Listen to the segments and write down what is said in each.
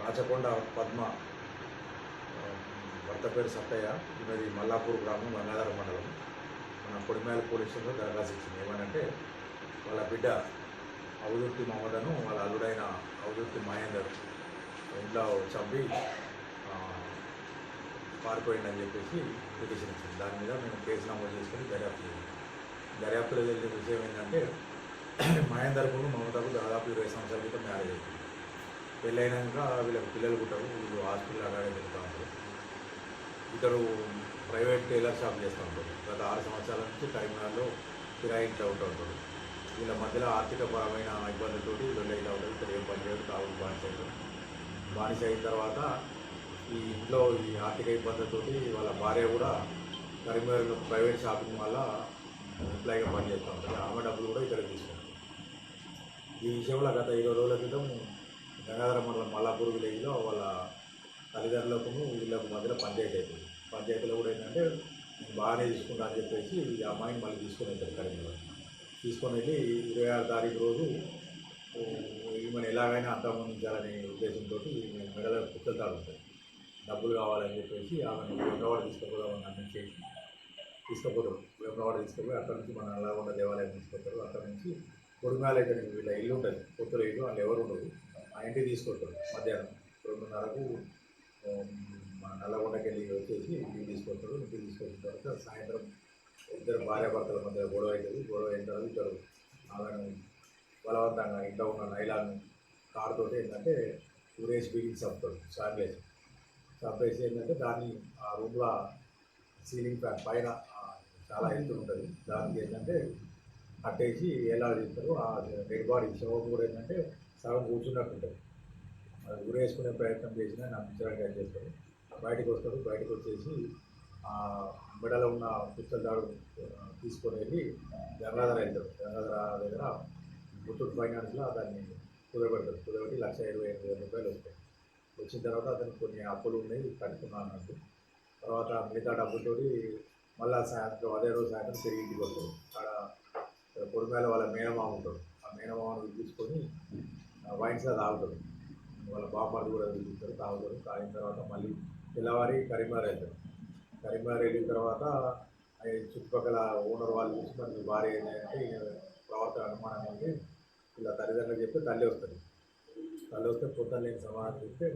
రాచకొండ పద్మ భర్త పేరు సత్తయ్య, ఇది మల్లాపూర్ గ్రామం, గంగాధర మండలం. మన కొడిమేల పోలీస్ స్టేషన్లో దరఖాస్తు ఇచ్చింది. ఏమనంటే వాళ్ళ బిడ్డ అవధూర్తి మహమ్మదను వాళ్ళ అల్లుడైన అవధూర్తి మహేందర్ ఇంట్లో చంపి పారిపోయిందని చెప్పేసి పిటిషన్ ఇచ్చింది. దాని మీద మేము కేసు నమోదు చేసుకుని దర్యాప్తులో తెలిసిన విషయం ఏంటంటే మహేందర్కు మమతకు దాదాపు 20 సంవత్సరాల క్రితం మ్యారేజ్ అవుతుంది. పెళ్ళైనాక వీళ్ళకి పిల్లలు పుట్టారు. వీళ్ళు హాస్పిటల్ అలాగే తిరుగుతూ ఉంటారు. ఇతడు ప్రైవేట్ టైలర్ షాప్ చేస్తూ ఉంటాడు. గత 6 సంవత్సరాల నుంచి కరీంనగర్లో కిరాయి ఇంట్లో ఉంటూ ఉంటాడు. వీళ్ళ మధ్యలో ఆర్థికపరమైన ఇబ్బందులతో వీళ్ళు అవుతూ ఉంటారు. ఇక్కడ ఏం పని చేయడు, తాగుడు బానిస అయిన తర్వాత ఈ ఇంట్లో ఈ ఆర్థిక ఇబ్బందులతో వాళ్ళ భార్య కూడా కరీంనగర్లో ప్రైవేట్ షాపింగ్ వల్ల ఎంప్లాయ్గా పనిచేస్తూ ఉంటుంది. ఆమె డబ్బులు కూడా ఇక్కడ తీసుకుంటారు. ఈ విషయంలో గత 20 రోజుల క్రితం గంగాధర మండలం మల్లాపూర్ విలేజ్లో వాళ్ళ తల్లిదండ్రులకు వీళ్ళకు మధ్యలో పంచాయతీ అవుతుంది. పంచాయతీలో కూడా ఏంటంటే నేను బాగానే తీసుకుంటా అని చెప్పేసి ఈ అమ్మాయిని మళ్ళీ తీసుకొని వెళ్తారు. కరీంనగర్ తీసుకొని వెళ్ళి 26 తారీఖు రోజు ఈమెను ఎలాగైనా అంతమొందించాలనే ఉద్దేశంతో మెడలో కుక్కలు తాడుతాయి. డబ్బులు కావాలని చెప్పేసి ఆమెను వేమవాడ తీసుకుపోదామని అన్ని తీసుకుపోతారు. వేమవాడ తీసుకుపోయి అక్కడి నుంచి మన నల్లగొండ దేవాలయం తీసుకొస్తారు. అక్కడి నుంచి కొడిమేల ఇక్కడ వీళ్ళ ఇల్లు ఉంటుంది, కొత్తలో ఇల్లు, వాళ్ళు ఎవరు ఉండదు. ఆ ఇంటికి తీసుకొస్తారు. మధ్యాహ్నం 2:30కు మన నల్లగొండకి వెళ్ళి వచ్చేసి ఇంటికి తీసుకొస్తారు. ఇంటికి తీసుకొచ్చిన తర్వాత సాయంత్రం ఇద్దరు భార్యాభర్తల మధ్య గొడవ అవుతుంది. గొడవ అయిన తర్వాత ఇద్దరు ఆమెను బలవంతంగా ఇంట్లో ఉన్న నైలాన్ కారుతో ఏంటంటే ఊరేసి బిగించి చంపుతాడు. చంపేసి ఏంటంటే దాన్ని ఆ రూమ్లో సీలింగ్ ఫ్యాన్ పైన చాలా ఎత్తు ఉంటుంది. దానికి ఏంటంటే కట్టేసి ఎలా తీస్తారు. ఆ డెడ్ బాడీ శవం కూడా ఏంటంటే సగం కూర్చున్నట్టు ఉంటుంది. అది ఊరేసుకునే ప్రయత్నం చేసినా నమ్మించడానికి ఏం చేస్తారు. బయటకు వస్తారు. బయటకు వచ్చేసి మెడలో ఉన్న పుస్తల దాడు తీసుకొని వెళ్ళి గంగాధర వెళ్తారు. గంగాధర దగ్గర ముత్తూట్ ఫైనాన్స్లో దాన్ని కుదరబెడతారు. కుదరబెట్టి 1,25,000 రూపాయలు వస్తాయి. వచ్చిన తర్వాత అతనికి కొన్ని అప్పులు ఉన్నాయి, కట్టుకున్నాను అన్నట్టు. తర్వాత మిగతా డబ్బులతోటి మళ్ళీ సాయంత్రం అదే రోజు సాయంత్రం తిరిగి ఇంటికి వస్తారు. అక్కడ కొడిమేల వాళ్ళ మేనమామ ఉంటాడు. ఆ మేనమామను తీసుకొని వైన్స్లో తాగుతాడు. వాళ్ళ బామ్మర్ది కూడా తీసుకుంటారు, తాగుతారు. తాగిన తర్వాత మళ్ళీ తెల్లవారి కరీంనగర్ వెళ్తారు. కరీంనగర్ వెళ్ళిన తర్వాత చుట్టుపక్కల ఓనర్ వాళ్ళు చూసి మరి భార్య ఏంటంటే ప్రవర్తన అనుమానంగా ఉంటే ఇలా తల్లిదండ్రులు చెప్తే తల్లి వస్తుంది. తల్లి వస్తే పొద్దున్న లేని సమాధానం చెప్తే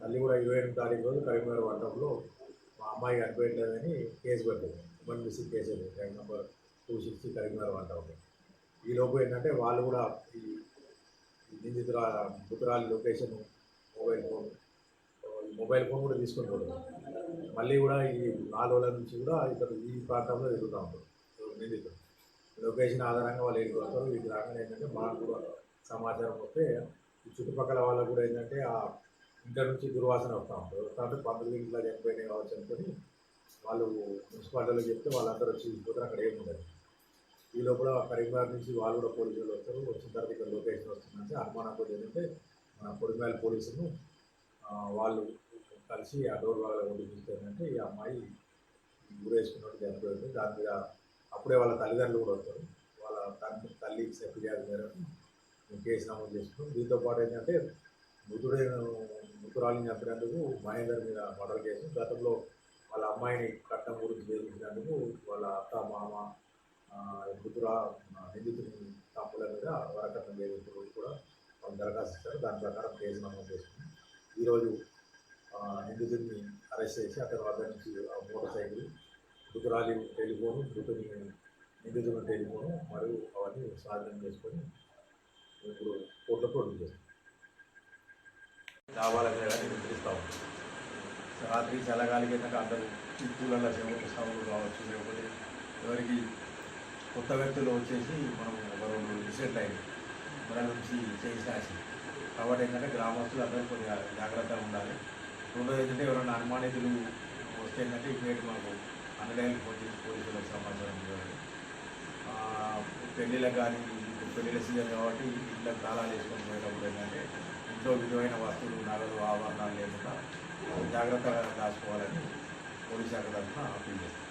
తల్లి కూడా 28 తారీఖు రోజు కరీంనగర్ వంటంలో మా అమ్మాయి కనిపించలేదని కేసు పెట్టింది. ఉమెన్ మిస్సింగ్ కేసు రైట్ నెంబర్ 260 కరీంనగర్ వంటంలో. ఈ లోపు ఏంటంటే వాళ్ళు కూడా ఈ మృతురాలి లొకేషన్ మొబైల్ ఫోన్ కూడా తీసుకుంటాడు. మళ్ళీ కూడా ఈ 4 రోజుల నుంచి కూడా ఇక్కడ ఈ ప్రాంతంలో తిరుగుతూ ఉంటారు. నిందితుడు లొకేషన్ ఆధారంగా వాళ్ళు వెళ్ళిపోతారు. వీటి రాగానే ఏంటంటే మనకు కూడా సమాచారం వస్తే ఈ చుట్టుపక్కల వాళ్ళకు కూడా ఏంటంటే ఆ ఇంటి నుంచి దుర్వాసన వస్తూ ఉంటారు. వస్తూ ఉంటే 19 ఇంట్లో చనిపోయినాయి కావచ్చు అనుకొని వాళ్ళు మున్సిపాలిటీలో చెప్తే వాళ్ళందరూ వచ్చి పోతారు. అక్కడ ఏముండదు. ఈ లోపల కరీంనగర్ నుంచి వాళ్ళు కూడా పోలీసులు వస్తారు. వచ్చిన తర్వాత ఇక్కడ లొకేషన్ వస్తుందంటే అనుమానంతో ఏంటంటే మన కొడిమేల పోలీసులు వాళ్ళు కలిసి ఆ డోర్ వాళ్ళ ఓడి చూస్తే ఈ అమ్మాయి ఊరేసుకున్నట్టు చనిపోయింది. దాని మీద అప్పుడే వాళ్ళ తల్లిదండ్రులు కూడా వస్తారు. వాళ్ళ తల్లి ఫిర్యాదు మేరకు కేసు నమోదు చేసుకున్నాం. దీంతో పాటు ఏంటంటే మృతురాలిని చంపినందుకు మహేందర్ మీద మర్డర్ కేసు, గతంలో వాళ్ళ అమ్మాయిని కట్నం గురించి బెదిరించినందుకు వాళ్ళ అత్త మామ నిందితుని తప్పుల మీద వరకట్నం బెదిరింపులు కూడా వాళ్ళు దరఖాస్తు ఇస్తారు. దాని ప్రకారం కేసు నమోదు చేసుకుని ఈరోజు నిందితుడిని అరెస్ట్ చేసి అతని వద్ద నుంచి మోటార్ సైకిల్, మృతురాలి టెలిఫోను, నిందితుని టెలిఫోను మరియు అవన్నీ స్వాధీనం చేసుకొని ఇప్పుడు కోర్టులో ప్రొడ్యూస్ చేస్తాం. లాభాలకు నిద్రిస్తూ ఉంటాం. రాత్రి చల్లగాలికి ఏంటంటే అందరూ పూలలో శివస్వాములు కావచ్చు, లేకపోతే ఎవరికి కొత్త వ్యక్తులు వచ్చేసి మనం ఒక 2 డిసెంట్ అయింది మన నుంచి చేసి కాబట్టి ఏంటంటే గ్రామస్తులు అందరూ కొద్దిగా జాగ్రత్తగా ఉండాలి. రెండోది ఏంటంటే ఎవరైనా అనుమానితులు వస్తే ఏంటంటే ఇమీడియట్ మాకు అన్నడానికి ఫోన్ చేసి పోలీసులకు సమాచారం ఇవ్వాలి. పెళ్ళిళ్ళకి కానీ పెళ్ళిళ్ళ సీజన్ కాబట్టి ఇంట్లోకి తాళాలు వేసుకొని పోయేటప్పుడు ఏంటంటే ఇంట్లో విలువైన వస్తువులు, నగలు, ఆభరణాలు లేకుండా జాగ్రత్తగా దాచుకోవాలని పోలీస్ శాఖ తరఫున అప్పీల్ చేస్తాం.